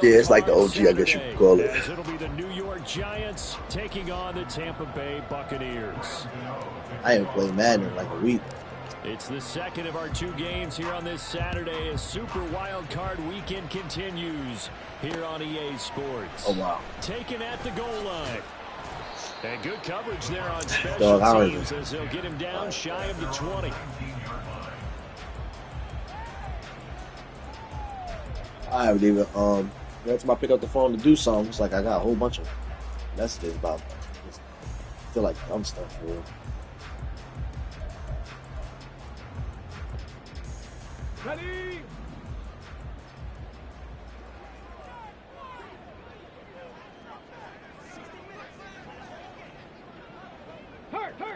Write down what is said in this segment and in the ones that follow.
Yeah, it's like the OG, I guess you could call it. It'll be the New York Giants taking on the Tampa Bay Buccaneers. I haven't played Madden in like a week. It's the second of our 2 games here on this Saturday as Super Wild Card Weekend continues here on EA Sports. Oh, wow. Taken at the goal line. And good coverage there on special teams as they'll get him down shy of the 20. I haven't even, every time I pick up the phone to do something, it's like I got a whole bunch of messages about, I feel like dumb stuff, man. Ready?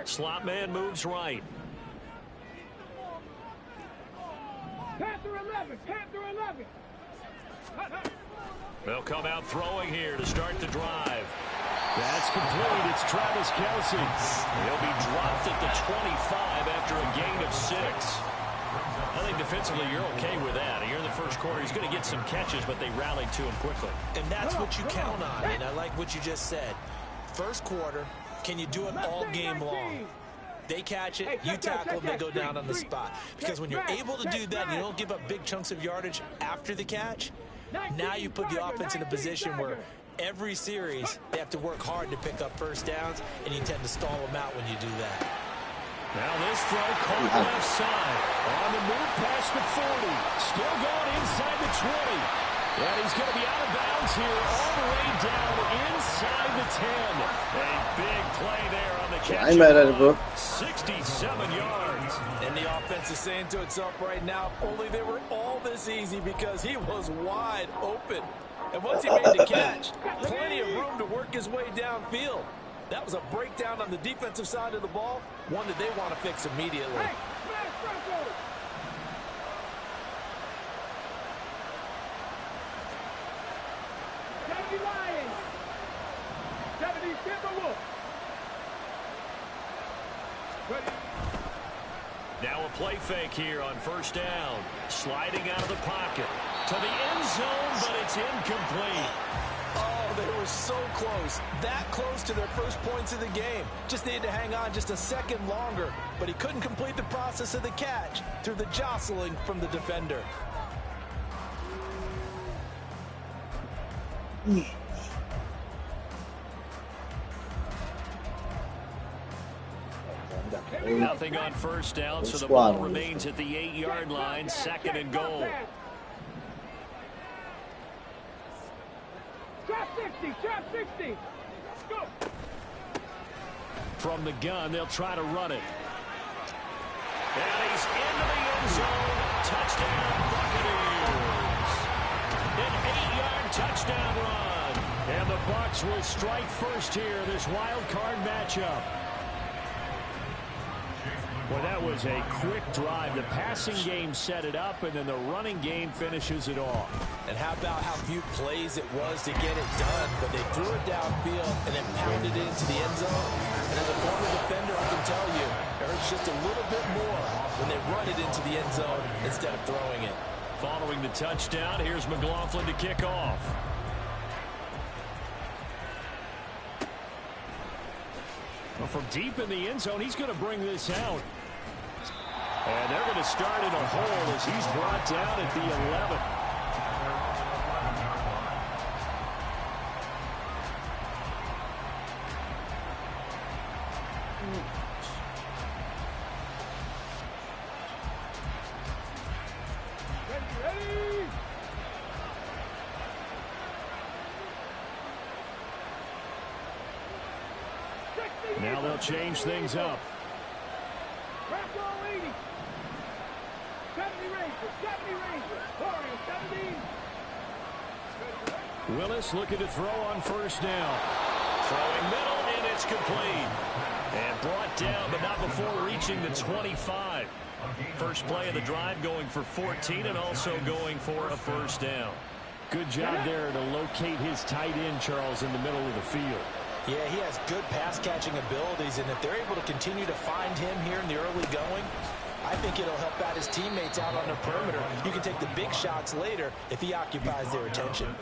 Slot man moves right. Panther 11, Panther 11. They'll come out throwing here to start the drive. That's complete. It's Travis Kelce. He'll be dropped at the 25 after a gain of 6. I think defensively you're okay with that. Here in the first quarter, he's going to get some catches, but they rallied to him quickly. And that's what you count on, and I like what you just said. First quarter, can you do it all game long? They catch it, you tackle, they go down on the spot. Because when you're able to do that and you don't give up big chunks of yardage after the catch, now you put the offense in a position where every series they have to work hard to pick up first downs, and you tend to stall them out when you do that. Now this throw caught left side. On the move past the 40. Still going inside the 20. And he's going to be out of bounds here all the way down inside the 10. A big play there on the catch. I ain't mad at it, bro. 67 yards. And the offense is saying to itself right now, only they were all this easy because he was wide open. And once he made the catch, plenty of room to work his way downfield. That was a breakdown on the defensive side of the ball, one that they want to fix immediately. Hey, smash Bronco! Lions. 70 Timberwolves. Now a play fake here on first down. Sliding out of the pocket to the end zone, but it's incomplete. Oh, they were so close. That close to their first points of the game. Just needed to hang on just a second longer, but he couldn't complete the process of the catch through the jostling from the defender. Nothing on first down, so the ball remains at the 8-yard line, second and goal. Trap 60, trap 60. Go. From the gun, they'll try to run it. And he's into the end zone. Touchdown, Buccaneers. An 8-yard touchdown run. And the Bucs will strike first here, this wild card matchup. Well, that was a quick drive. The passing game set it up, and then the running game finishes it off. And how about how few plays it was to get it done, but they threw it downfield and then pounded it into the end zone. And as a former defender, I can tell you, it hurts just a little bit more when they run it into the end zone instead of throwing it. Following the touchdown, here's McLaughlin to kick off. Well, from deep in the end zone, he's going to bring this out. And they're going to start in a hole as he's brought down at the 11. Ready. Now they'll change things up. Crack all 80. 70 Rangers, 70 Rangers. Warriors, 17. Willis looking to throw on first down. Throwing middle, and it's complete. And brought down, but not before reaching the 25. First play of the drive going for 14 and also going for a first down. Good job there to locate his tight end, Charles, in the middle of the field. Yeah, he has good pass-catching abilities, and if they're able to continue to find him here in the early going, I think it'll help out his teammates out on the perimeter. You can take the big shots later if he occupies their attention.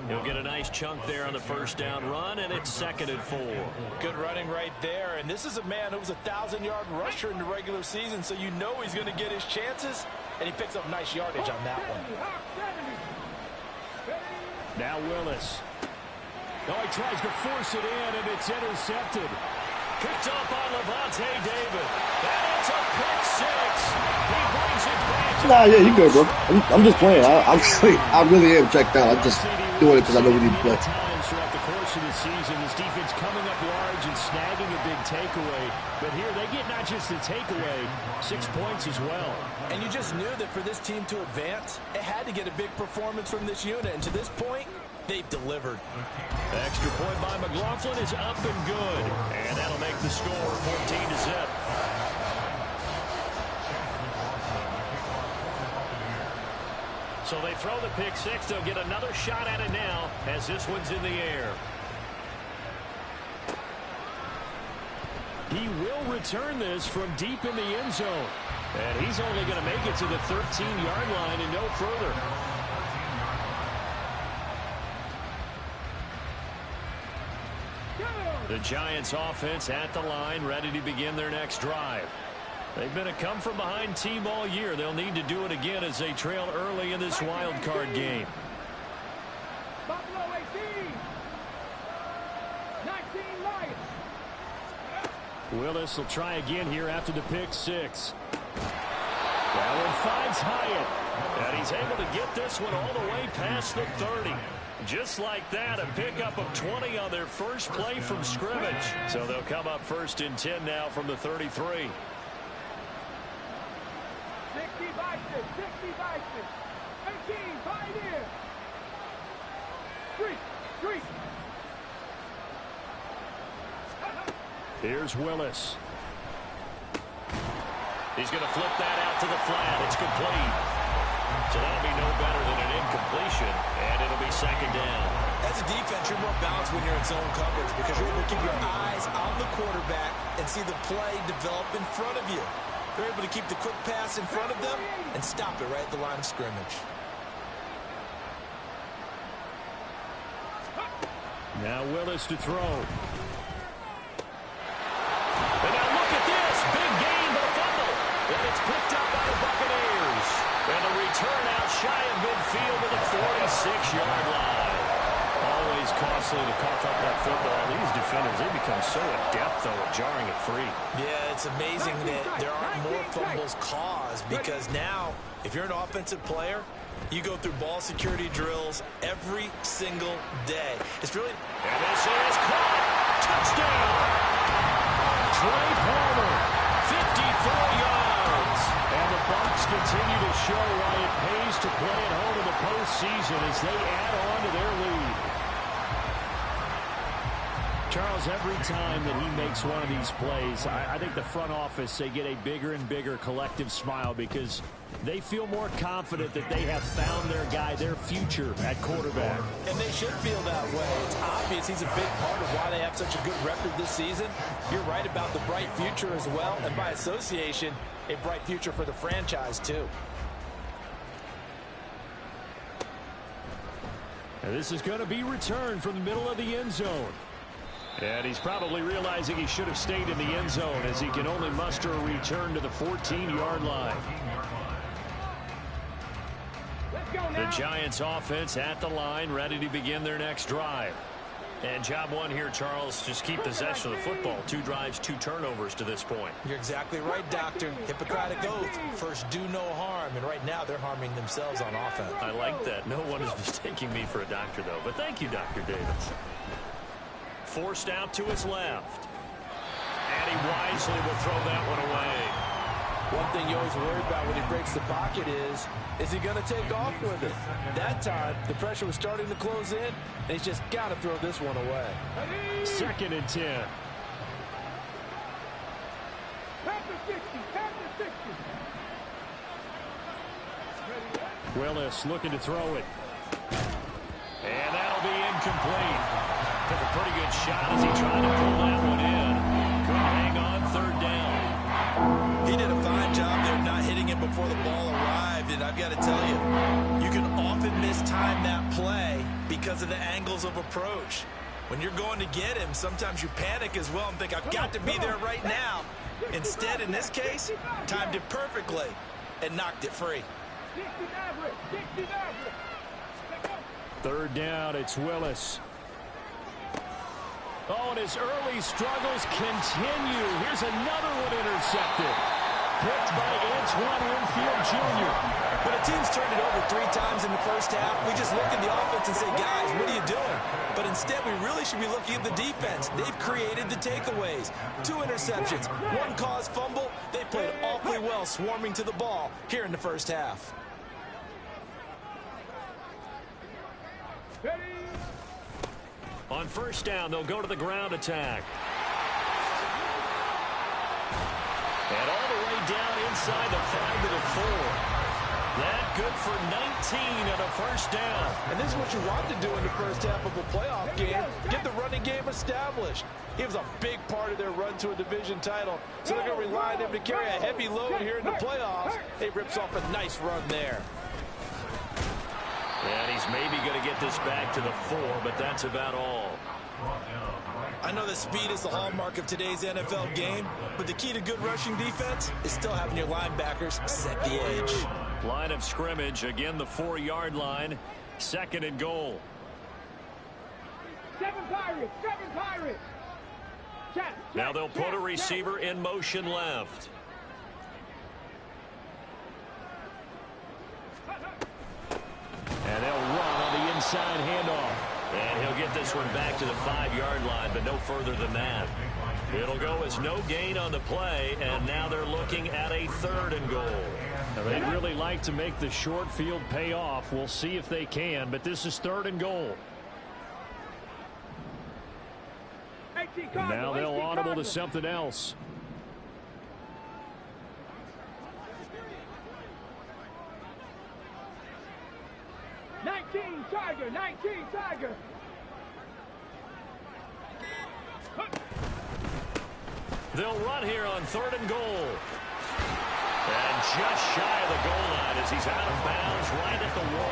He'll get a nice chunk there on the first down run, and it's 2nd and 4. Good running right there. And this is a man who was a 1,000-yard rusher in the regular season, so you know he's going to get his chances, and he picks up nice yardage on that one. Now Willis. Oh, he tries to force it in, and it's intercepted. Picked up by Levante David. And it's a pick 6. He brings it back. Nah, yeah, you good, bro. I'm just playing. I really am checked out. I'm just doing it because I know we need to play. Times throughout the course of the season, this defense coming up large and snagging a big takeaway. But here they get not just the takeaway, 6 points as well. And you just knew that for this team to advance, it had to get a big performance from this unit. And to this point, they've delivered. The extra point by McLaughlin is up and good. And that'll make the score 14-0. So they throw the pick 6. They'll get another shot at it now as this one's in the air. He will return this from deep in the end zone. And he's only going to make it to the 13-yard line and no further. The Giants offense at the line, ready to begin their next drive. They've been a come-from-behind team all year. They'll need to do it again as they trail early in this wild card game. Buffalo 18. 19 Lions. Willis will try again here after the pick 6. That one finds Hyatt. And he's able to get this one all the way past the 30. Just like that, a pickup of 20 on their first play from scrimmage. So they'll come up 1st and 10 now from the 33. 60 Bison. 60 Bison. 18 Pioneer. 3. Here's Willis. He's going to flip that out to the flat. It's complete. So that'll be no better than an incompletion, and it'll be 2nd down. As a defense, you're more balanced when you're in zone coverage because you're able to keep your eyes on the quarterback and see the play develop in front of you. You're able to keep the quick pass in front of them and stop it right at the line of scrimmage. Now Willis to throw. And now look at this. Big gain, but a fumble. And it's picked up by the Buccaneers. And a return out shy of midfield to the 46-yard line. Always costly to cough up that football. These defenders, they become so adept, though, at jarring it free. Yeah, it's amazing that there aren't more fumbles caused because now, if you're an offensive player, you go through ball security drills every single day. It's really... And this is caught. Touchdown. Trey Palmer, 54 yards. And the Bucs continue to show why it pays to play at home in the postseason as they add on to their lead. Charles, every time that he makes one of these plays, I think the front office, they get a bigger and bigger collective smile because they feel more confident that they have found their guy, their future at quarterback. And they should feel that way. It's obvious he's a big part of why they have such a good record this season. You're right about the bright future as well, and by association, a bright future for the franchise too. And this is going to be returned from the middle of the end zone. And he's probably realizing he should have stayed in the end zone as he can only muster a return to the 14-yard line. The Giants offense at the line, ready to begin their next drive. And job one here, Charles, just keep possession of the football. 2 drives, 2 turnovers to this point. You're exactly right, Doctor. Hippocratic oath. First, do no harm. And right now, they're harming themselves on offense. I like that. No one is mistaking me for a doctor, though. But thank you, Dr. Davis. Forced out to his left. And he wisely will throw that one away. One thing you always worry about when he breaks the pocket is he going to take off with it? That time, the pressure was starting to close in, and he's just got to throw this one away. 2nd and 10. Past the 60. Willis looking to throw it. And that'll be incomplete. Took a pretty good shot as he tried to pull that one in. Couldn't hang on 3rd down. He did a fine job there not before the ball arrived, and I've got to tell you, you can often mistime that play because of the angles of approach. When you're going to get him, sometimes you panic as well and think, I've got to be there right now. Instead, in this case, timed it perfectly and knocked it free. 3rd down, it's Willis. Oh, and his early struggles continue. Here's another one intercepted. Picked by Antoine Winfield Jr. When a team's turned it over 3 times in the first half, we just look at the offense and say, guys, what are you doing? But instead, we really should be looking at the defense. They've created the takeaways. 2 interceptions, 1 caused fumble. They played awfully well swarming to the ball here in the first half. On 1st down, they'll go to the ground attack. And all the way down inside the 5 to the 4. That good for 19 and a 1st down. And this is what you want to do in the first half of a playoff game. Get the running game established. He was a big part of their run to a division title. So they're going to rely on him to carry a heavy load here in the playoffs. He rips off a nice run there. And he's maybe going to get this back to the 4, but that's about all. I know that speed is the hallmark of today's NFL game, but the key to good rushing defense is still having your linebackers set the edge. Line of scrimmage, again the 4-yard line, 2nd and goal. 7 Pirates, 7 Pirates. Now they'll put a receiver in motion left. And they'll run on the inside handoff. And he'll get this one back to the 5-yard line, but no further than that. It'll go as no gain on the play, and now they're looking at a 3rd and goal. Now, they'd really like to make the short field pay off. We'll see if they can, but this is 3rd and goal. And now they'll audible to something else. Tiger, 19 Tiger. They'll run here on 3rd and goal. And just shy of the goal line as he's out of bounds right at the 1.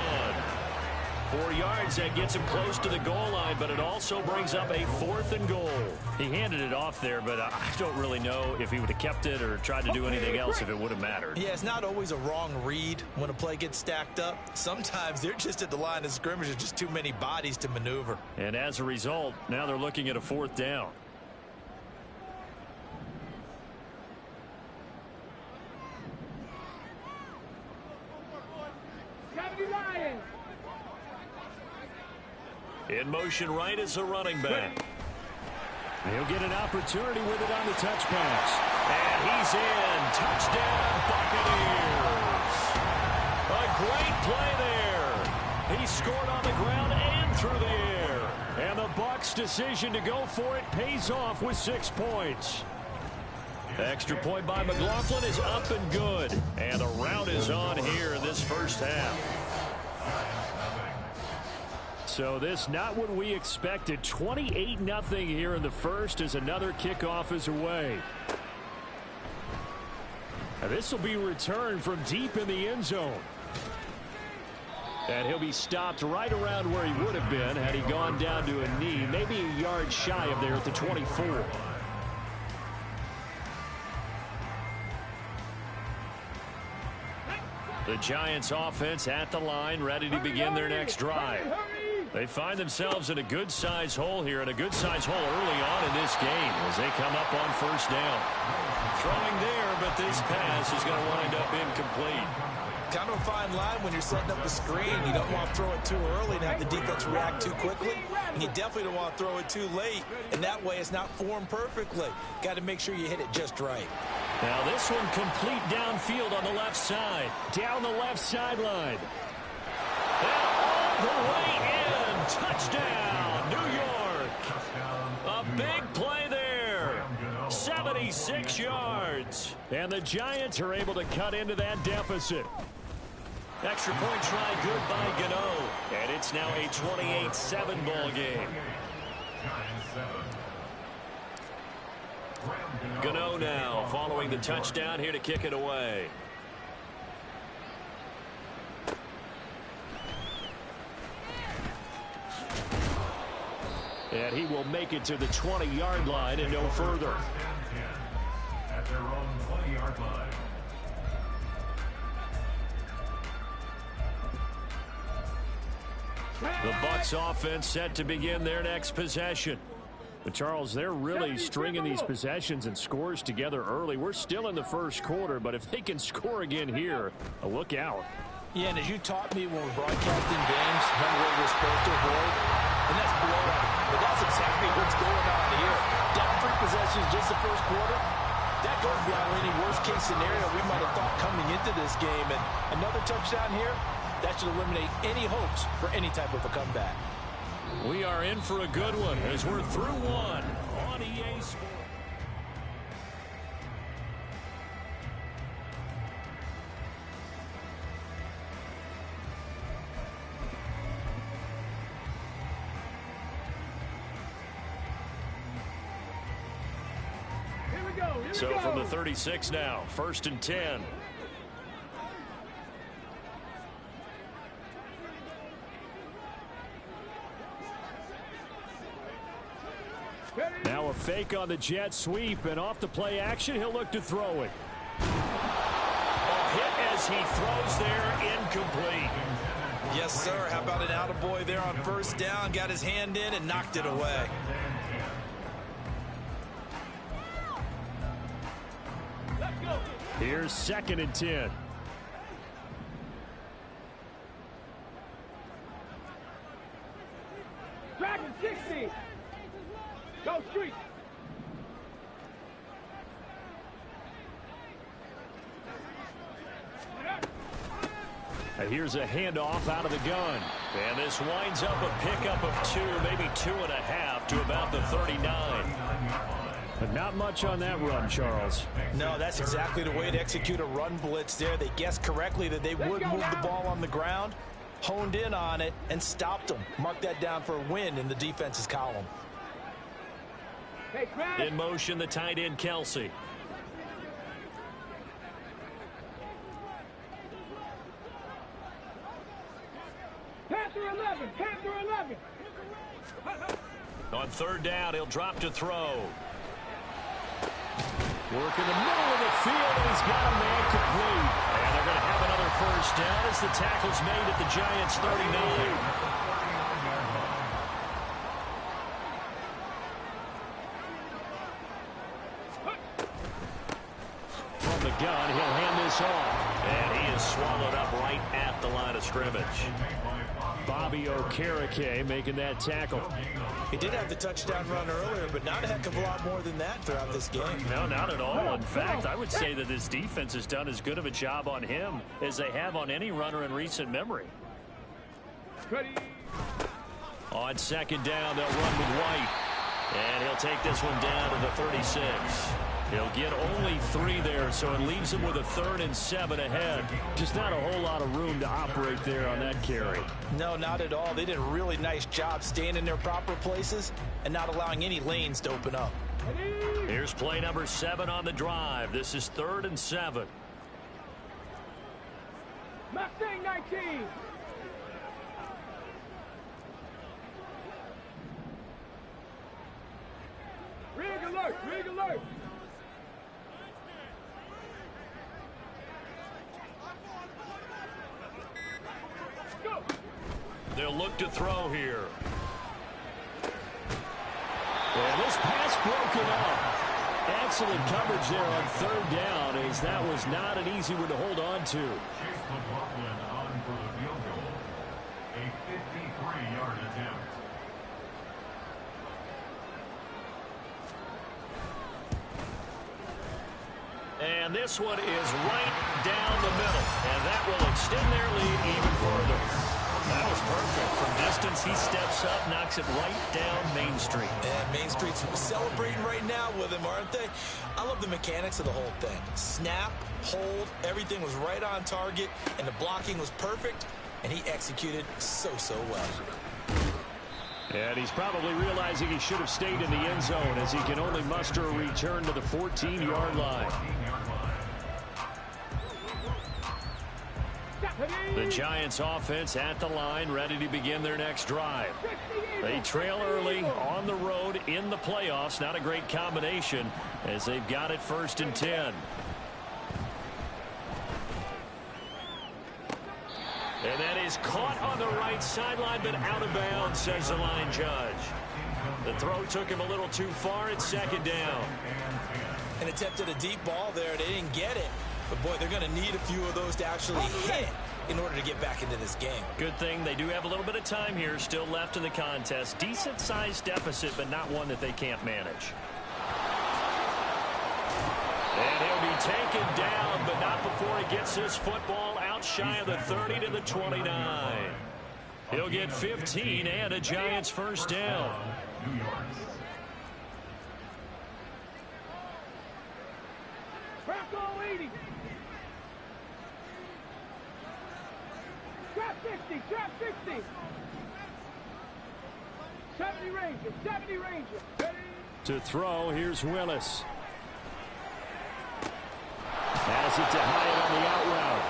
4 yards, that gets him close to the goal line, but it also brings up a 4th and goal. He handed it off there, but I don't really know if he would have kept it or tried to do anything else if it would have mattered. Yeah, it's not always a wrong read when a play gets stacked up. Sometimes they're just at the line of scrimmage. There's just too many bodies to maneuver. And as a result, now they're looking at a 4th down. In motion right is a running back. He'll get an opportunity with it on the touch pass. And he's in. Touchdown, Buccaneers. A great play there. He scored on the ground and through the air. And the Bucs' decision to go for it pays off with 6 points. Extra point by McLaughlin is up and good. And the rout is on here in this first half. So this not what we expected. 28-0 here in the first as another kickoff is away. Now this will be returned from deep in the end zone. And he'll be stopped right around where he would have been had he gone down to a knee, maybe a yard shy of there at the 24. The Giants offense at the line, ready to begin their next drive. They find themselves in a good-sized hole here, and a good-sized hole early on in this game as they come up on 1st down. Throwing there, but this pass is going to wind up incomplete. Kind of a fine line when you're setting up the screen. You don't want to throw it too early and have the defense react too quickly. And you definitely don't want to throw it too late. And that way it's not formed perfectly. Got to make sure you hit it just right. Now this one complete downfield on the left side. Down the left sideline. And all the way in. Touchdown, New York. A big play there. 76 yards. And the Giants are able to cut into that deficit. Extra point try good by Gano. And it's now a 28-7 ball game. Gano now following the touchdown here to kick it away. And he will make it to the 20-yard line and no further. At their own 20-yard line. The Bucs offense set to begin their next possession. But Charles, they're really stringing these possessions and scores together early. We're still in the first quarter, but if they can score again here, look out. Yeah, and as you taught me when we're broadcasting games, remember what we're supposed to avoid? And that's blowout. But that's exactly what's going on here. Down 3 possessions just the first quarter. That goes beyond any worst-case scenario we might have thought coming into this game. And another touchdown here, that should eliminate any hopes for any type of a comeback. We are in for a good one as we're through one on EA Sports. So from the 36 now, 1st and 10. Now a fake on the jet sweep, and off the play action, he'll look to throw it. A hit as he throws there, incomplete. Yes, sir. How about an attaboy there on 1st down? Got his hand in and knocked it away. Here's 2nd and 10. Dragon 60. Go street. And here's a handoff out of the gun. And this winds up a pickup of 2, maybe 2.5 to about the 39. But not much on that run, Charles. No, that's exactly the way to execute a run blitz there. They guessed correctly that they would move the ball on the ground, honed in on it, and stopped them. Mark that down for a win in the defense's column. In motion, the tight end, Kelsey. Panther 11. Panther 11. On 3rd down, he'll drop to throw. Work in the middle of the field, and he's got a man complete. And they're going to have another 1st down as the tackle's made at the Giants' 39. From the gun, he'll hand this off. And he is swallowed up right at the line of scrimmage. Bobby Okereke making that tackle. He did have the touchdown run earlier, but not a heck of a lot more than that throughout this game. No, not at all. In fact, I would say that this defense has done as good of a job on him as they have on any runner in recent memory. On 2nd down, they'll run with White. And he'll take this one down to the 36. He'll get only 3 there, so it leaves him with a 3rd and 7 ahead. Just not a whole lot of room to operate there on that carry. No, not at all. They did a really nice job staying in their proper places and not allowing any lanes to open up. Here's play number 7 on the drive. This is 3rd and 7. Mustang 19. Rig alert. Rig alert. They'll look to throw here. And this pass broken up. Excellent coverage there on 3rd down, as that was not an easy one to hold on to. Chase McLaughlin on for the field goal. A 53-yard attempt. And this one is right down the middle. And that will extend their lead even further. That was perfect. From distance, he steps up, knocks it right down Main Street. And Main Street's celebrating right now with him, aren't they? I love the mechanics of the whole thing. Snap, hold, everything was right on target, and the blocking was perfect, and he executed so well. And he's probably realizing he should have stayed in the end zone, as he can only muster a return to the 14-yard line. The Giants offense at the line, ready to begin their next drive. They trail early on the road in the playoffs. Not a great combination as they've got it 1st and 10. And that is caught on the right sideline, but out of bounds, says the line judge. The throw took him a little too far. It's 2nd down. And attempted a deep ball there. They didn't get it. But, boy, they're going to need a few of those to actually hit in order to get back into this game. Good thing they do have a little bit of time here still left in the contest. Decent-sized deficit, but not one that they can't manage. And he'll be taken down, but not before he gets his football out shy of the 30 to the 29. He'll get 15 and a Giants 1st down. Bronco 80. Trap 60, trap 60. 70 Ranger, 70 Ranger. Ready? To throw, here's Willis. Has it to Hyatt on the out route.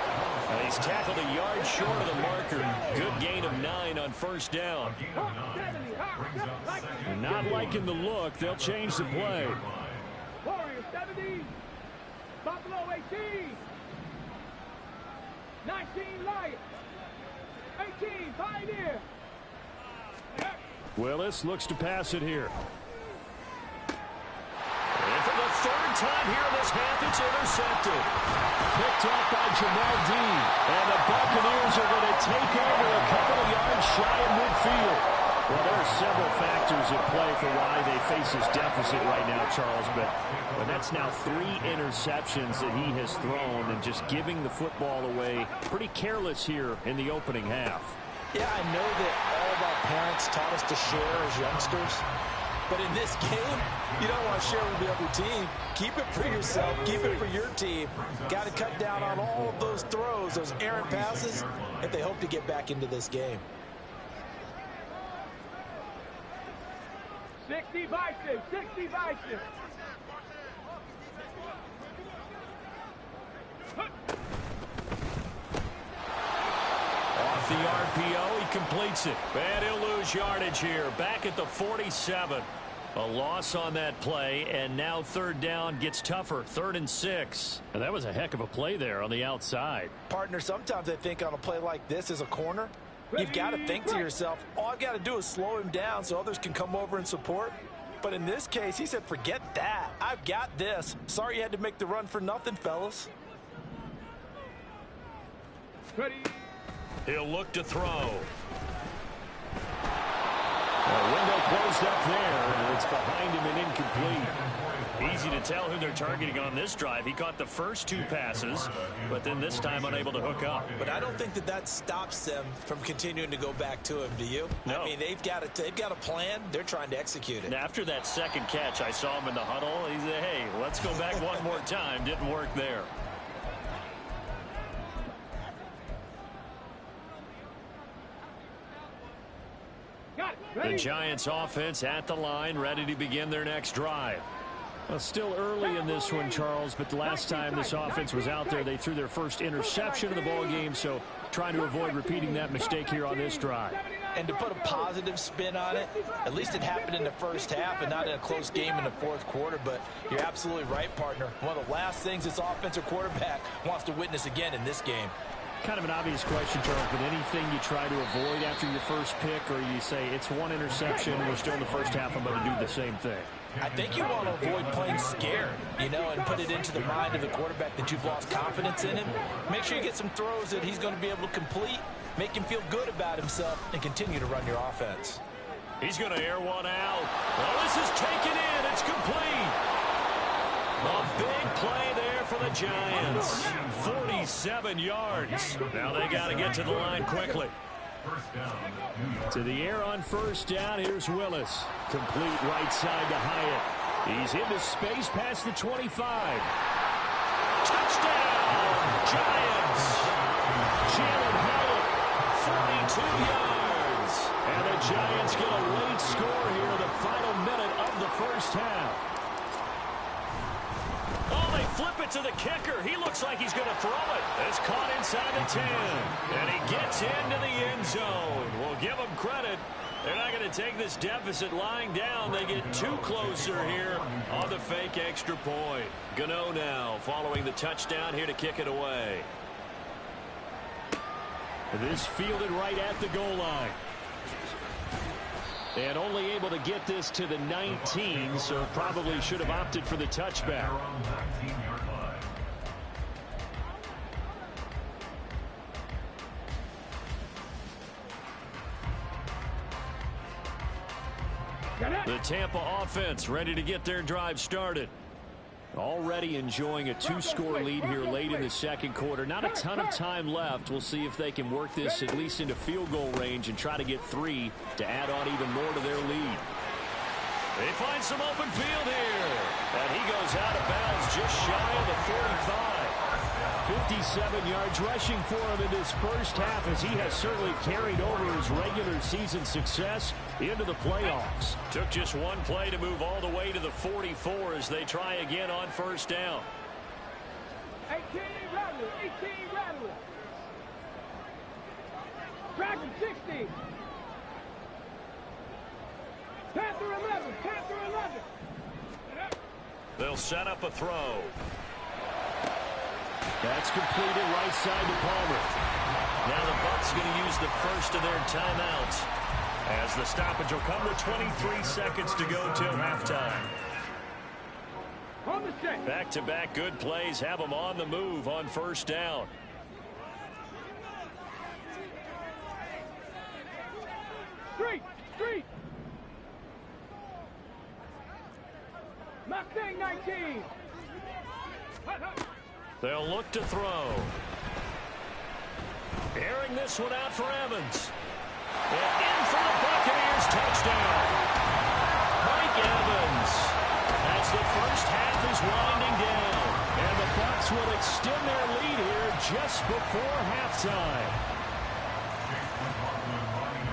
He's tackled a yard short of the marker. Good gain of 9 on 1st down. Not liking the look. They'll change the play. Warrior 70. Buffalo 18. 19 Lion. 18 Pioneer. Willis looks to pass it here. And for the 3rd time here in this half, it's intercepted. Picked up by Jamal Dean. And the Buccaneers are going to take over a couple of yards shy of midfield. Well, there are several factors at play for why they face this deficit right now, Charles. But that's now 3 interceptions that he has thrown and just giving the football away pretty careless here in the opening half. Yeah, I know that all of our parents taught us to share as youngsters. But in this game, you don't want to share with the other team. Keep it for yourself. Keep it for your team. Got to cut down on all of those throws, those errant passes, if they hope to get back into this game. 60 Bison, 60 Bison. Off the RPO, he completes it. And he'll lose yardage here. Back at the 47. A loss on that play, and now 3rd down gets tougher. 3rd and 6. And that was a heck of a play there on the outside. Partner, sometimes I think on a play like this as a corner, you've got to think to yourself, all I've got to do is slow him down so others can come over and support. But in this case, he said, forget that. I've got this. Sorry you had to make the run for nothing, fellas. Ready? He'll look to throw. The window closed up there, and it's behind him and incomplete. Easy to tell who they're targeting on this drive. He caught the first 2 passes, but then this time unable to hook up. But I don't think that stops them from continuing to go back to him, do you? No. I mean, they've got a plan. They're trying to execute it. And after that 2nd catch, I saw him in the huddle. He said, hey, let's go back one more time. Didn't work there. The Giants offense at the line, ready to begin their next drive. Well, still early in this one, Charles, but the last time this offense was out there, they threw their first interception of the ball game, so trying to avoid repeating that mistake here on this drive. And to put a positive spin on it, at least it happened in the 1st half and not in a close game in the 4th quarter, but you're absolutely right, partner. One of the last things this offensive quarterback wants to witness again in this game. Kind of an obvious question, Charles, but anything you try to avoid after your first pick, or you say it's 1 interception, we're still in the 1st half, I'm going to do the same thing? I think you want to avoid playing scared, and put it into the mind of the quarterback that you've lost confidence in him. Make sure you get some throws that he's going to be able to complete, make him feel good about himself, and continue to run your offense. He's going to air one out. Well, this is taken in. It's complete. A big play there for the Giants. 47 yards. Now they got to get to the line quickly. To the air on 1st down. Here's Willis. Complete right side to Hyatt. He's into space past the 25. Touchdown, Giants. Jalen Hyatt, 42 yards. And the Giants get a late score here in the final minute of the 1st half. Oh, they flip it to the kicker. He looks like he's going to throw it. It's caught inside the 10. And he gets into the end zone. We'll give him credit. They're not going to take this deficit lying down. They get too closer here on the fake extra point. Gano now following the touchdown here to kick it away. This fielded right at the goal line. And only able to get this to the 19, so probably should have opted for the touchback. The Tampa offense ready to get their drive started. Already enjoying a 2-score lead here late in the second quarter. Not a ton of time left. We'll see if they can work this at least into field goal range and try to get 3 to add on even more to their lead. They find some open field here. And he goes out of bounds just shy of the 45. 57 yards rushing for him in this first half, as he has certainly carried over his regular season success into the playoffs. Took just one play to move all the way to the 44 as they try again on first down. 18 Rattler, 18 Rattler. Dragon 60. Panther 11, Panther 11. They'll set up a throw. That's completed right side to Palmer. Now the Bucs going to use the first of their timeouts as the stoppage will come with 23 seconds to go till halftime. Back-to-back good plays have them on the move on first down. Street. Mustang 19. They'll look to throw. Airing this one out for Evans. And in for the Buccaneers touchdown. Mike Evans. As the first half is winding down. And the Bucs will extend their lead here just before halftime.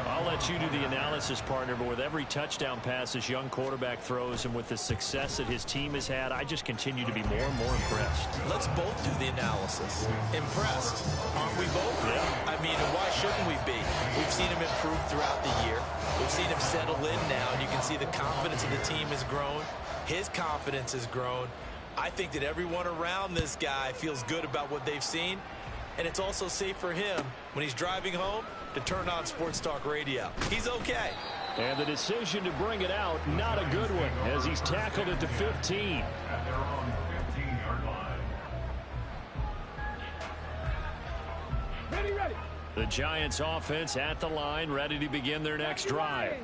I'll let you do the analysis, partner, but with every touchdown pass this young quarterback throws and with the success that his team has had, I just continue to be more and more impressed. Let's both do the analysis. Impressed. Aren't we both? Yeah. I mean, why shouldn't we be? We've seen him improve throughout the year. We've seen him settle in now, and you can see the confidence of the team has grown. His confidence has grown. I think that everyone around this guy feels good about what they've seen, and it's also safe for him when he's driving home to turn on Sports Talk Radio. He's okay. And the decision to bring it out, not a good one, as he's tackled at the 15. At their own 15-yard line. Ready. The Giants offense at the line, ready to begin their next drive.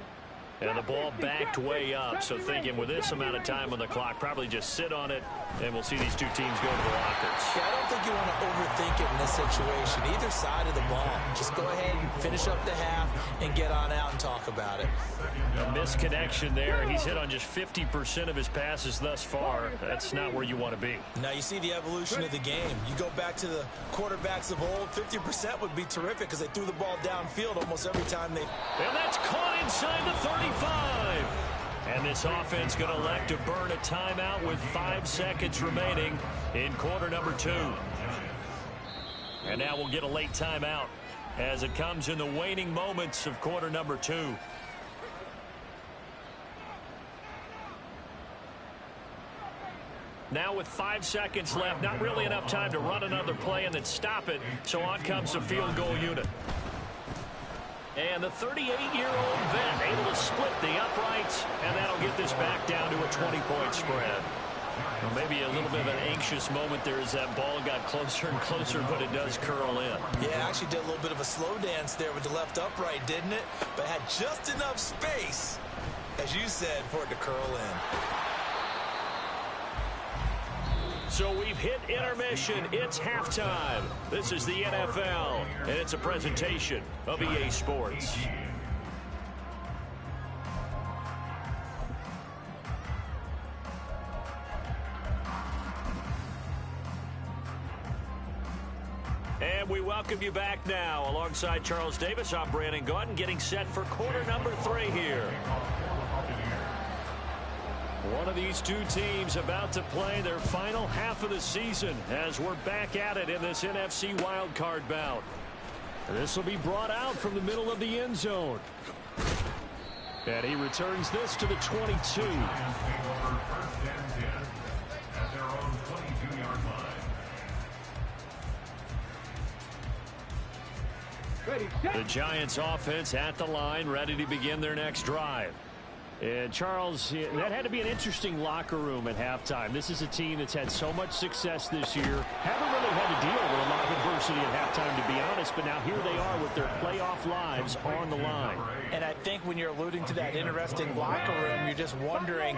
And the ball backed way up, so thinking with this amount of time on the clock, probably just sit on it, and we'll see these two teams go to the lockers. Yeah, I don't think you want to overthink it in this situation. Either side of the ball. Just go ahead and finish up the half and get on out and talk about it. A misconnection there. He's hit on just 50% of his passes thus far. That's not where you want to be. Now you see the evolution of the game. You go back to the quarterbacks of old, 50% would be terrific because they threw the ball downfield almost every time they... And that's caught inside the 35. And this offense going to elect to burn a timeout with 5 seconds remaining in quarter number 2. And now we'll get a late timeout as it comes in the waning moments of quarter number 2. Now with 5 seconds left, not really enough time to run another play and then stop it. So on comes the field goal unit. And the 38-year-old vet able to split the uprights, and that'll get this back down to a 20-point spread. Well, maybe a little bit of an anxious moment there as that ball got closer and closer, but it does curl in. Yeah, actually did a little bit of a slow dance there with the left upright, didn't it? But had just enough space, as you said, for it to curl in. So we've hit intermission. It's halftime. This is the NFL, and it's a presentation of EA Sports. And we welcome you back now. Alongside Charles Davis, I'm Brandon Gaudin, getting set for quarter number 3 here. One of these two teams about to play their final half of the season as we're back at it in this NFC wildcard bout. This will be brought out from the middle of the end zone. And he returns this to the 22. Lions take over first and 10 at their own 22-yard line. Ready, The set. Giants offense at the line, ready to begin their next drive. And Charles, that had to be an interesting locker room at halftime. This is a team that's had so much success this year. Haven't really had to deal with a lot of adversity at halftime, to be honest. But now here they are with their playoff lives on the line. And I think when you're alluding to that interesting locker room, you're just wondering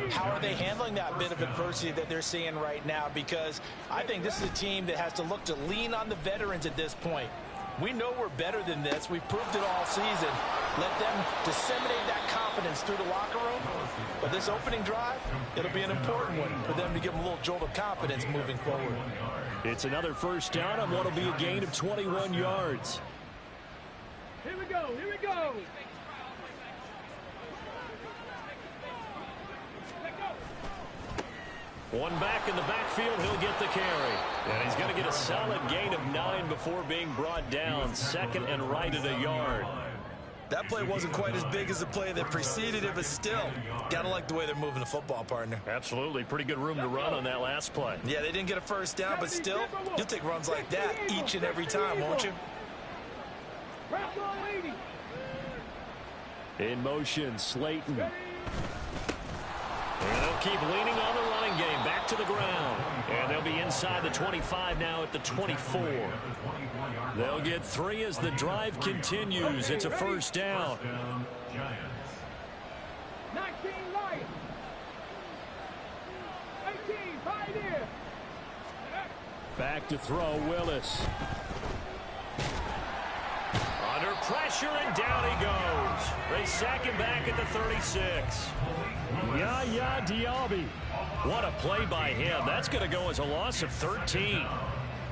how are they handling that bit of adversity that they're seeing right now, because I think this is a team that has to look to lean on the veterans at this point. We know we're better than this. We've proved it all season. Let them disseminate that confidence through the locker room. But this opening drive, it'll be an important one for them to give them a little jolt of confidence moving forward. It's another first down on what will be a gain of 21 yards. Here we go, here we go. Let go. One back in the backfield, he'll get the carry. And he's going to get a solid gain of 9 before being brought down. Second and right at a yard. That play wasn't quite as big as the play that preceded it, but still, gotta like the way they're moving the football, partner. Absolutely. Pretty good room to run on that last play. Yeah, they didn't get a first down, but still, you'll take runs like that each and every time, won't you? Wrap on 80. In motion, Slayton. And they'll keep leaning on the running game. Back to the ground. And they'll be inside the 25 now at the 24. They'll get 3 as the drive continues. It's a first down. 19 Lions. 18 Pioneer. Back to throw, Willis. Under pressure, and down he goes. They sack him back at the 36. Yaya Diaby. What a play by him. That's going to go as a loss of 13.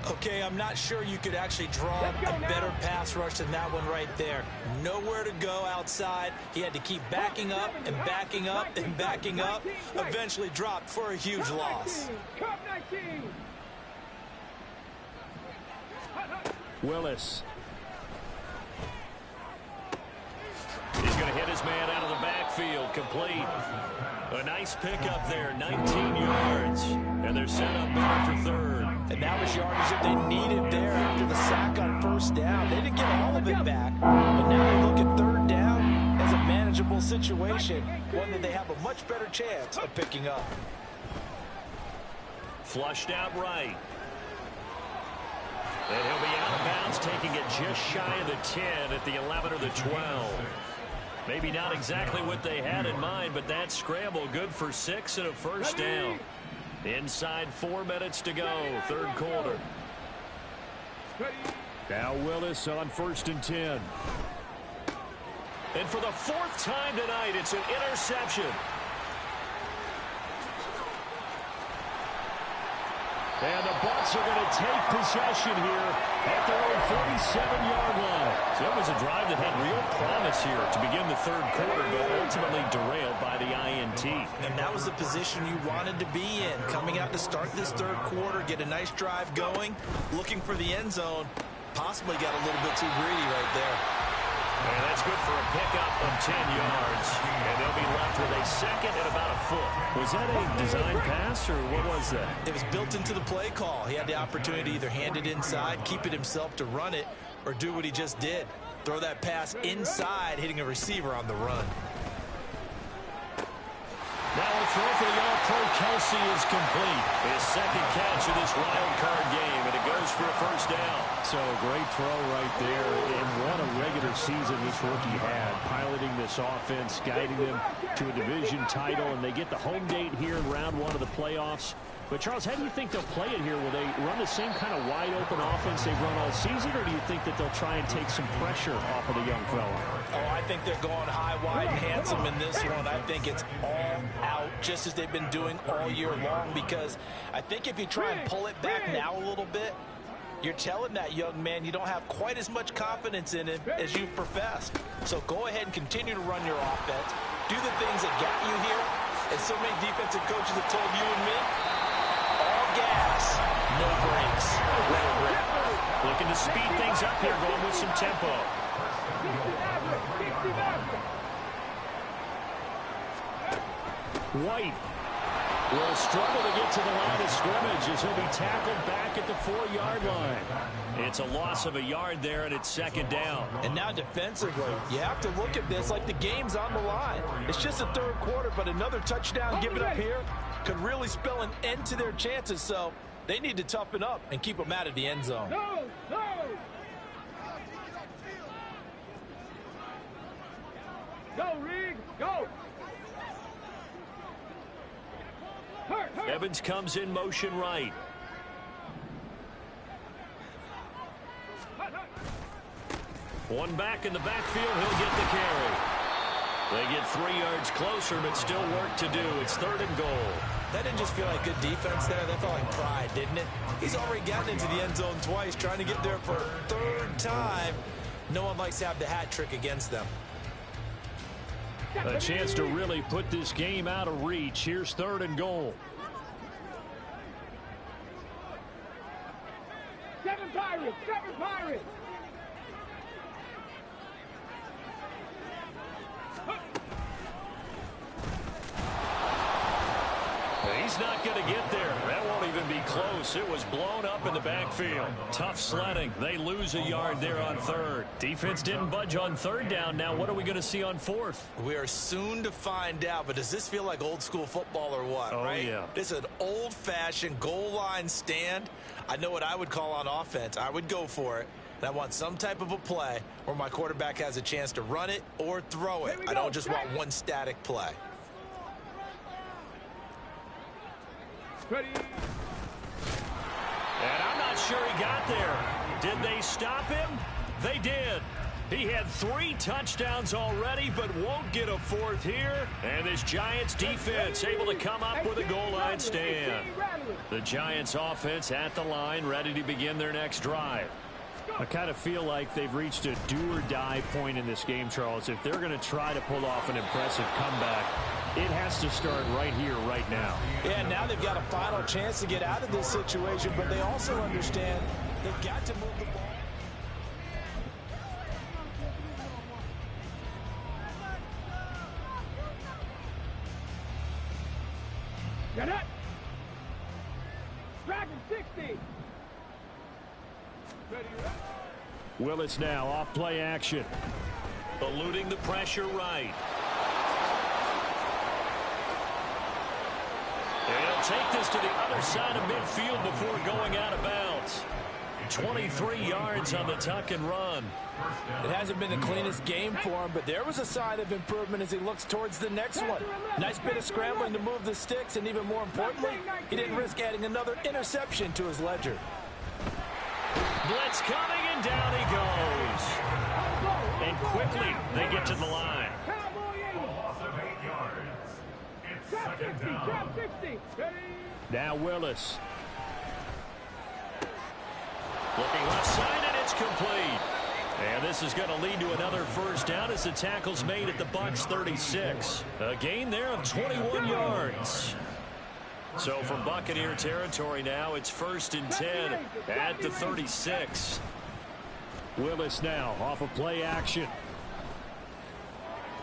Okay, I'm not sure you could actually draw a better pass rush than that one right there. Nowhere to go outside. He had to keep backing up and backing up and backing up. Eventually dropped for a huge loss. Cup 19. Willis. He's going to hit his man out of the backfield. Complete. A nice pickup there, 19 yards. And they're set up better for third. And that was yardage that they needed there after the sack on first down. They didn't get all of it back. But now they look at third down as a manageable situation, one that they have a much better chance of picking up. Flushed out right. And he'll be out of bounds, taking it just shy of the 10 at the 11 or the 12. Maybe not exactly what they had in mind, but that scramble good for 6 and a first down. Inside 4 minutes to go, third quarter. Now Willis on 1st and 10. And for the 4th time tonight, it's an interception. And the Bucs are going to take possession here at their own 47-yard line. So it was a drive that had real promise here to begin the third quarter, but ultimately derailed by the INT. And that was the position you wanted to be in. Coming out to start this third quarter, get a nice drive going, looking for the end zone. Possibly got a little bit too greedy right there. And that's good for a pickup of 10 yards. And they'll be left with a second and about a foot. Was that a design pass, or what was that? It was built into the play call. He had the opportunity to either hand it inside, keep it himself to run it, or do what he just did. Throw that pass inside, hitting a receiver on the run. Now a throw for the All-Pro Kelsey is complete. His second catch of this wild card game, and it goes for a first down. So great throw right there, and what a regular season this rookie had, piloting this offense, guiding them to a division title, and they get the home date here in round 1 of the playoffs. But, Charles, how do you think they'll play it here? Will they run the same kind of wide-open offense they've run all season, or do you think that they'll try and take some pressure off of the young fella? Oh, I think they're going high, wide, and handsome in this one. I think it's all out, just as they've been doing all year long, because I think if you try and pull it back now a little bit, you're telling that young man you don't have quite as much confidence in him as you've professed. So go ahead and continue to run your offense. Do the things that got you here. And so many defensive coaches have told you and me, all gas, no brakes. Let it rip. Looking to speed things up here, going with some tempo. White will struggle to get to the line of scrimmage as he'll be tackled back at the 4-yard line. It's a loss of a yard there, and it's second down. And now defensively, you have to look at this like the game's on the line. It's just the third quarter, but another touchdown given up here could really spell an end to their chances. So they need to toughen up and keep them out of the end zone. No, no. Go, Reed, go. Hurt. Evans comes in motion right. One back in the backfield, he'll get the carry. They get 3 yards closer, but still work to do. It's 3rd and goal. That didn't just feel like good defense there. That felt like pride, didn't it? He's already gotten into the end zone twice, trying to get there for a 3rd time. No one likes to have the hat trick against them. A chance to really put this game out of reach. Here's 3rd and goal. 7 Pirates, 7 Pirates. He's not going to get there. That won't even be close. It was blown up in the backfield. Tough sledding. They lose a yard there on 3rd. Defense didn't budge on 3rd down. Now what are we going to see on 4th? We are soon to find out, but does this feel like old school football or what? Oh, right? yeah. This is an old-fashioned goal line stand. I know what I would call on offense. I would go for it. And I want some type of a play where my quarterback has a chance to run it or throw it. I don't just want one static play. Ready. And I'm not sure he got there. Did they stop him? They did. He had 3 touchdowns already, but won't get a 4th here. And this Giants defense able to come up with a goal line stand. The Giants offense at the line, ready to begin their next drive. I kind of feel like they've reached a do-or-die point in this game, Charles. If they're going to try to pull off an impressive comeback, it has to start right here, right now. Yeah, now they've got a final chance to get out of this situation, but they also understand they've got to move the ball. Get it. Dragon 60. Ready. Willis now off play action. Eluding the pressure right. And he'll take this to the other side of midfield before going out of bounds. 23 yards on the tuck and run. It hasn't been the cleanest game for him, but there was a sign of improvement as he looks towards the next one. Nice bit of scrambling to move the sticks, and even more importantly, he didn't risk adding another interception to his ledger. Blitz coming, and down he goes. And quickly, they get to the line. Loss of 8 yards. It's 2nd down. Trap 60. Ready. Now Willis. Looking left side, and it's complete. And this is going to lead to another 1st down as the tackle's made at the Bucs 36. A gain there of 21 yards. So from Buccaneer territory now, it's 1st and 10 at the 36. Willis now off of play action.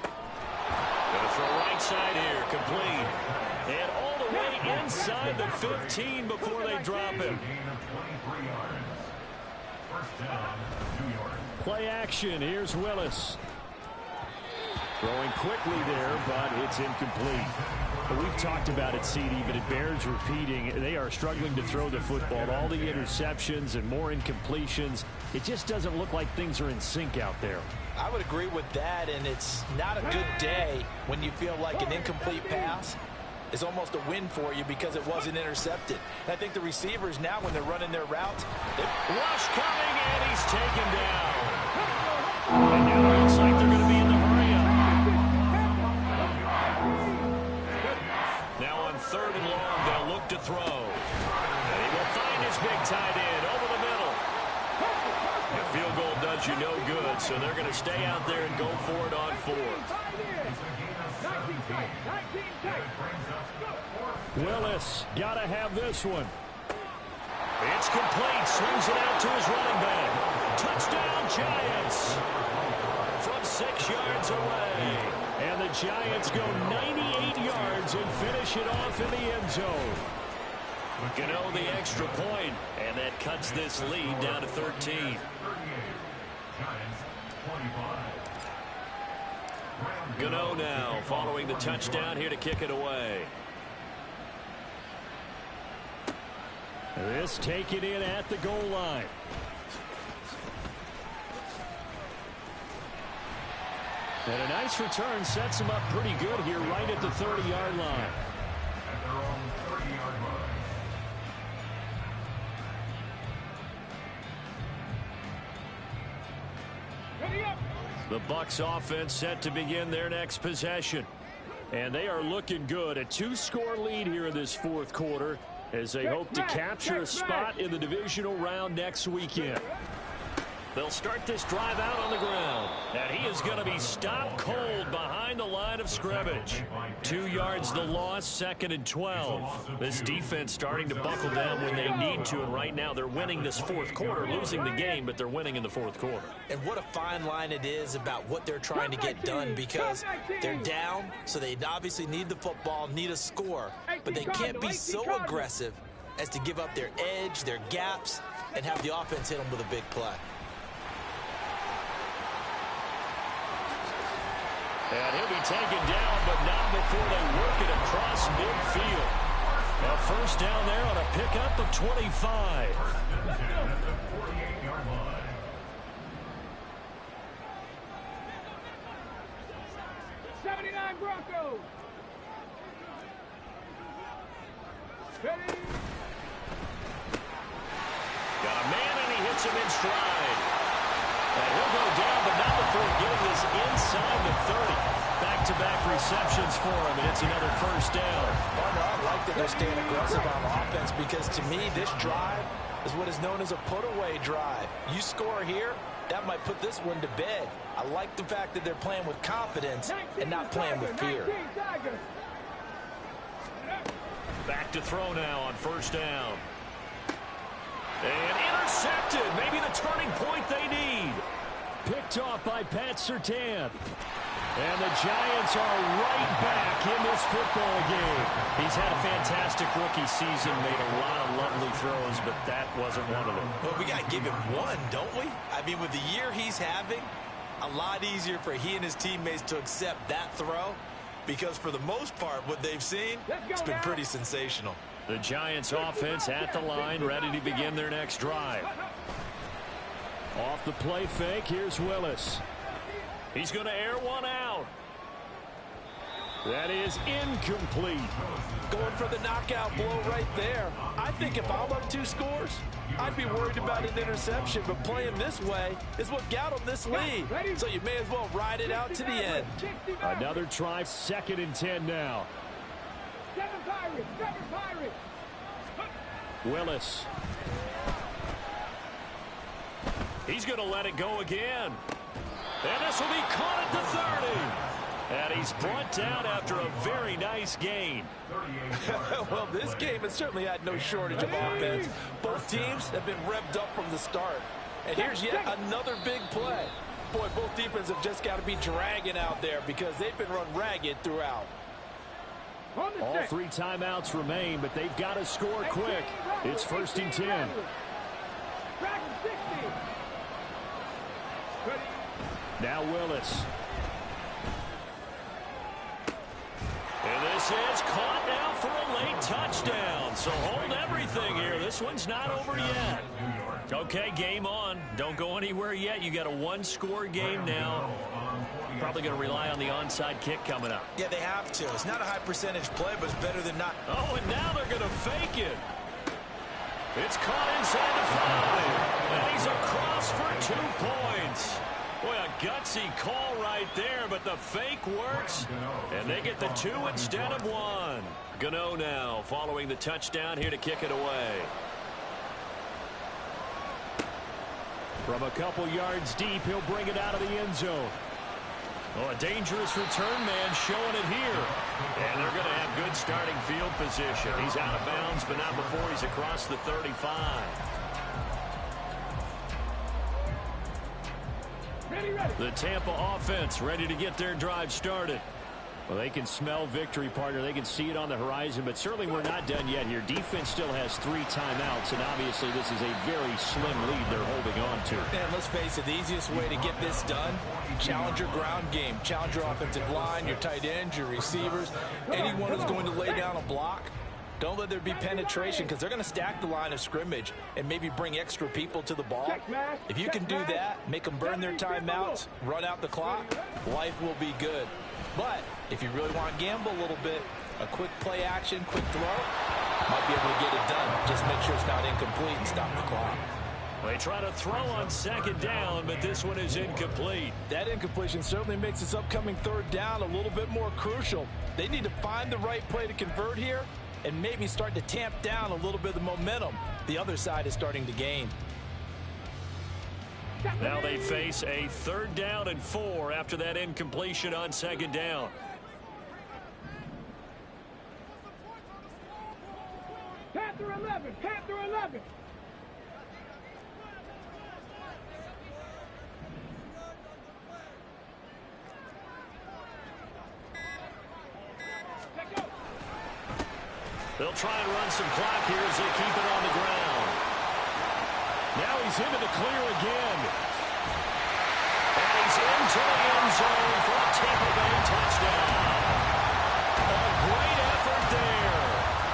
Gonna throw right side here, complete. And all the way inside the 15 before they drop him. Gain of 23 yards. 1st down, New York. Play action, here's Willis. Throwing quickly there, but it's incomplete. But we've talked about it, CD, but it bears repeating. They are struggling to throw the football. All the interceptions and more incompletions. It just doesn't look like things are in sync out there. I would agree with that, and it's not a good day when you feel like an incomplete pass is almost a win for you because it wasn't intercepted. And I think the receivers now, when they're running their routes, rush coming, and he's taken down. And now it looks like they're going to be in the hurry-up. Now on 3rd and long, they'll look to throw. And he will find his big tight end over the middle. The field goal does you no good, so they're going to stay out there and go for it on 4th. Willis, got to have this one. It's complete. Swings it out to his running back. Touchdown, Giants. From 6 yards away. And the Giants go 98 yards and finish it off in the end zone. Gano the extra point, and that cuts this lead down to 13. Gano now following the touchdown here to kick it away. This taken in at the goal line. And a nice return sets him up pretty good here right at the 30-yard line. At their own 30-yard line. Ready up. The Bucs offense set to begin their next possession. And they are looking good. A 2-score lead here in this fourth quarter as they hope to capture a spot in the divisional round next weekend. They'll start this drive out on the ground. And he is going to be stopped cold behind the line of scrimmage. 2 yards the loss, 2nd and 12. This defense starting to buckle down when they need to. And right now they're winning this fourth quarter, losing the game, but they're winning in the fourth quarter. And what a fine line it is about what they're trying to get done, because they're down, so they obviously need the football, need a score. But they can't be so aggressive as to give up their edge, their gaps, and have the offense hit them with a big play. And he'll be taken down, but not before they work it across midfield. A first down there on a pickup of 25. 48-yard line. Broncos. Ready. Got a man, and he hits him in stride. And he'll go down, but not before getting this inside the 30. Back-to-back receptions for him, and it's another first down. I like that they're staying aggressive on offense, because to me, this drive is what is known as a put-away drive. You score here, that might put this one to bed. I like the fact that they're playing with confidence and not playing with fear. Back to throw now on first down. And intercepted. Maybe the turning point they need. Picked off by Pat Surtain. And the Giants are right back in this football game. He's had a fantastic rookie season, made a lot of lovely throws, but that wasn't one of them. Well, we got to give him one, don't we? I mean, with the year he's having, a lot easier for he and his teammates to accept that throw, because for the most part, what they've seen, it's been pretty sensational. The Giants offense at the line, ready to begin their next drive. Off the play fake, here's Willis. He's going to air one out. That is incomplete. Going for the knockout blow right there. I think if I'm up 2 scores, I'd be worried about an interception, but playing this way is what got them this lead. So you may as well ride it out to the end. Another try, 2nd and 10 now. Seven Pirates. Willis. He's going to let it go again. And this will be caught at the 30. And he's brought down after a very nice gain. Well, this game has certainly had no shortage of offense. Both teams have been revved up from the start. And here's yet another big play. Boy, both defenses have just got to be dragging out there, because they've been run ragged throughout. All 3 timeouts remain, but they've got to score quick. It's 1st and 10. Now Willis. And this is caught now for a late touchdown. So hold everything here. This one's not over yet. Okay, game on. Don't go anywhere yet. You got a 1-score game now. Probably going to rely on the onside kick coming up. Yeah, they have to. It's not a high percentage play, but it's better than not. Oh, and now they're going to fake it. It's caught inside the 5. And he's across for 2 points. Boy, a gutsy call right there, but the fake works, and they get the 2 instead of 1. Gano now following the touchdown here to kick it away. From a couple yards deep, he'll bring it out of the end zone. Oh, a dangerous return man showing it here. And they're going to have good starting field position. He's out of bounds, but not before he's across the 35. The Tampa offense ready to get their drive started. Well, they can smell victory, partner. They can see it on the horizon, but certainly we're not done yet here. Defense still has 3 timeouts, and obviously this is a very slim lead they're holding on to. And let's face it, the easiest way to get this done, challenge your ground game. Challenge your offensive line, your tight ends, your receivers, anyone who's going to lay down a block. Don't let there be penetration because they're going to stack the line of scrimmage and maybe bring extra people to the ball. If you can do that, make them burn their timeouts, run out the clock, life will be good. But if you really want to gamble a little bit, a quick play action, quick throw, might be able to get it done. Just make sure it's not incomplete and stop the clock. They try to throw on second down, but this one is incomplete. That incompletion certainly makes this upcoming third down a little bit more crucial. They need to find the right play to convert here and maybe start to tamp down a little bit of the momentum the other side is starting to gain. Now they face a 3rd down and 4 after that incompletion on second down. Panther 11, Panther 11. They'll try and run some clock here as they keep it on the ground. Now he's into the clear again. And he's into the end zone for a Tampa Bay touchdown. A great effort there.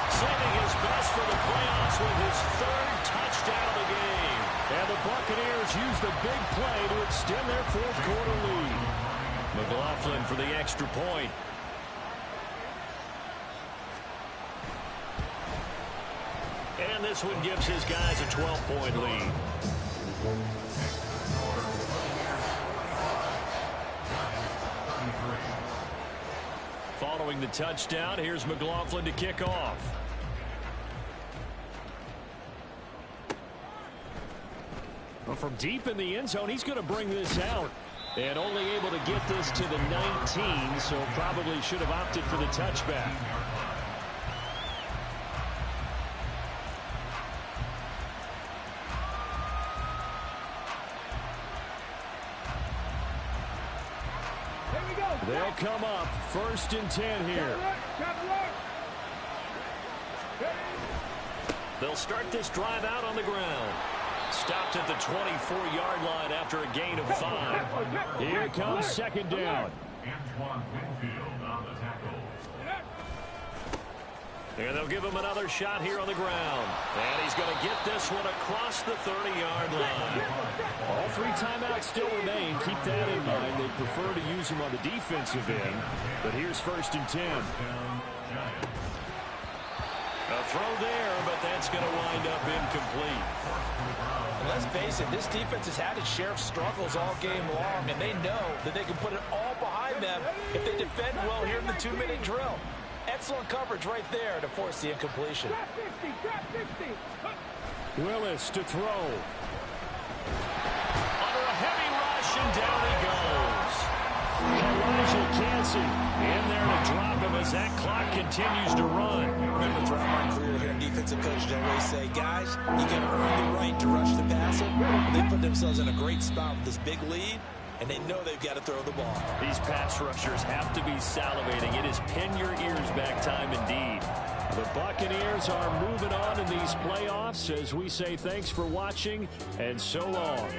Saving his best for the playoffs with his 3rd touchdown of the game. And the Buccaneers use the big play to extend their 4th quarter lead. McLaughlin for the extra point. And this one gives his guys a 12-point lead. Following the touchdown, here's McLaughlin to kick off. Well, from deep in the end zone, he's going to bring this out. And only able to get this to the 19, so probably should have opted for the touchback. They'll come up 1st and 10 here. They'll start this drive out on the ground. Stopped at the 24-yard line after a gain of 5. Here comes second down. And they'll give him another shot here on the ground. And he's going to get this one across the 30-yard line. All 3 timeouts still remain. Keep that in mind. They prefer to use them on the defensive end. But here's 1st and 10. A throw there, but that's going to wind up incomplete. And let's face it, this defense has had its share of struggles all game long, and they know that they can put it all behind them if they defend well here in the 2-minute drill. Excellent coverage right there to force the incompletion. Willis to throw. Under a heavy rush, and down he goes. Elijah Cansey in there to drop him as that clock continues to run. Remember, throughout my career here in defensive coaches, I always say, guys, you got to earn the right to rush the passer. They put themselves in a great spot with this big lead, and they know they've got to throw the ball. These pass rushers have to be salivating. It is pin your ears back time indeed. The Buccaneers are moving on in these playoffs as we say thanks for watching and so long.